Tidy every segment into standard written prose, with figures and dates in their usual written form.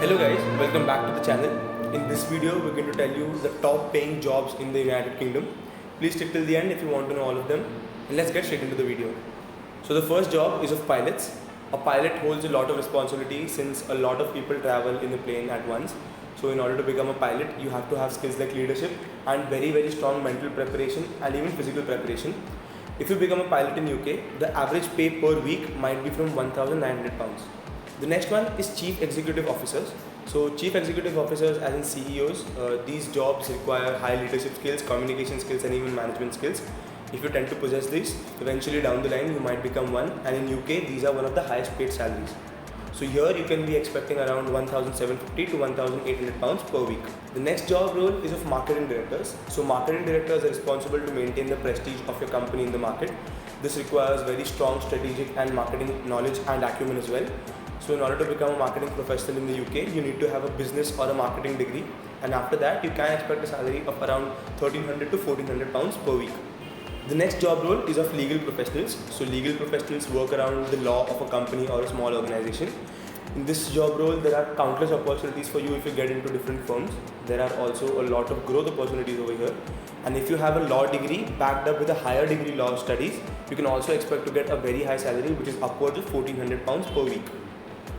Hello guys, welcome back to the channel. In this video, we're going to tell you the top paying jobs in the United Kingdom. Please stick till the end if you want to know all of them. And let's get straight into the video. So the first job is of pilots. A pilot holds a lot of responsibility since a lot of people travel in a plane at once. So in order to become a pilot, you have to have skills like leadership and very strong mental preparation and even physical preparation. If you become a pilot in UK, the average pay per week might be from £1,900. The next one is Chief Executive Officers. So Chief Executive Officers as in CEOs, these jobs require high leadership skills, communication skills and even management skills. If you tend to possess these, eventually down the line you might become one, and in UK these are one of the highest paid salaries. So here you can be expecting around £1,750 to £1,800 per week. The next job role is of marketing directors. So marketing directors are responsible to maintain the prestige of your company in the market. This requires very strong strategic and marketing knowledge and acumen as well. So in order to become a marketing professional in the UK, you need to have a business or a marketing degree, and after that you can expect a salary of around £1,300 to £1,400 per week. The next job role is of legal professionals. So legal professionals work around the law of a company or a small organization. In this job role, there are countless opportunities for you if you get into different firms. There are also a lot of growth opportunities over here. And if you have a law degree backed up with a higher degree law studies, you can also expect to get a very high salary, which is upwards of £1,400 per week.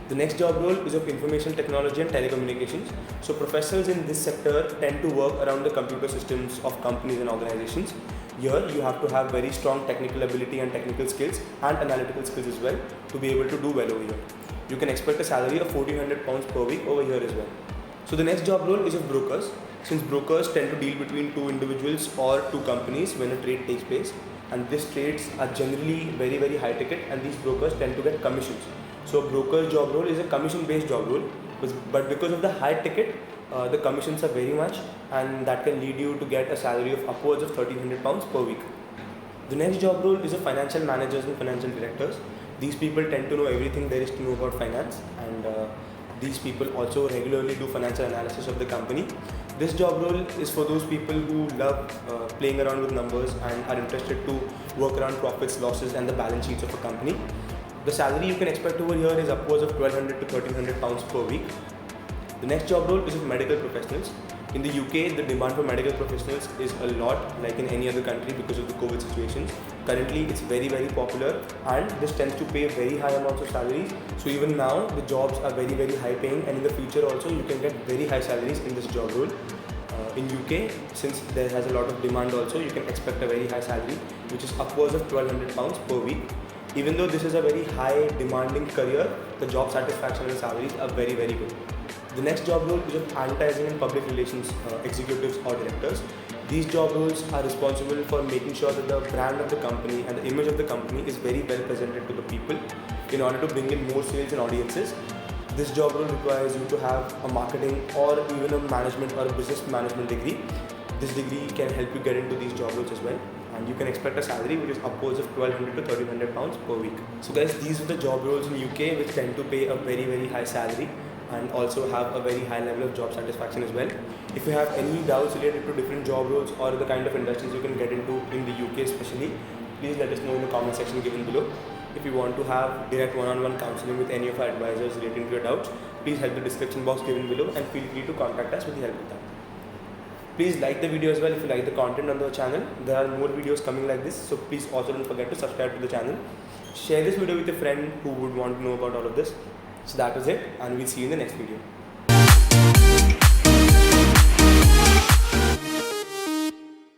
The next job role is of information technology and telecommunications. So professionals in this sector tend to work around the computer systems of companies and organizations. Here you have to have very strong technical ability and technical skills and analytical skills as well to be able to do well over here. You can expect a salary of £1,400 per week over here as well. So the next job role is of brokers. Since brokers tend to deal between two individuals or two companies when a trade takes place, and these trades are generally very high ticket, and these brokers tend to get commissions. So a broker's job role is a commission-based job role, but because of the high ticket, the commissions are very much, and that can lead you to get a salary of upwards of £1,300 per week. The next job role is of financial managers and financial directors. These people tend to know everything there is to know about finance, and these people also regularly do financial analysis of the company. This job role is for those people who love playing around with numbers and are interested to work around profits, losses and the balance sheets of a company. The salary you can expect over here is upwards of £1,200 to £1,300 per week. The next job role is of medical professionals. In the UK, the demand for medical professionals is a lot like in any other country because of the COVID situations. Currently, it's very popular, and this tends to pay very high amounts of salaries. So even now, the jobs are very high paying, and in the future also, you can get very high salaries in this job role. In UK, since there has a lot of demand also, you can expect a very high salary, which is upwards of £1,200 per week. Even though this is a very high demanding career, the job satisfaction and salaries are very good. The next job role is of advertising and public relations executives or directors. These job roles are responsible for making sure that the brand of the company and the image of the company is very well presented to the people in order to bring in more sales and audiences. This job role requires you to have a marketing or even a management or a business management degree. This degree can help you get into these job roles as well, and you can expect a salary which is upwards of £1,200 to £1,300 per week. So guys, these are the job roles in UK which tend to pay a very high salary and also have a very high level of job satisfaction as well. If you have any doubts related to different job roles or the kind of industries you can get into in the UK especially, please let us know in the comment section given below. If you want to have direct one-on-one counseling with any of our advisors relating to your doubts, please help the description box given below and feel free to contact us with the help of that. Please like the video as well if you like the content on the channel. There are more videos coming like this, so please also don't forget to subscribe to the channel. Share this video with a friend who would want to know about all of this. So that was it, and we'll see you in the next video.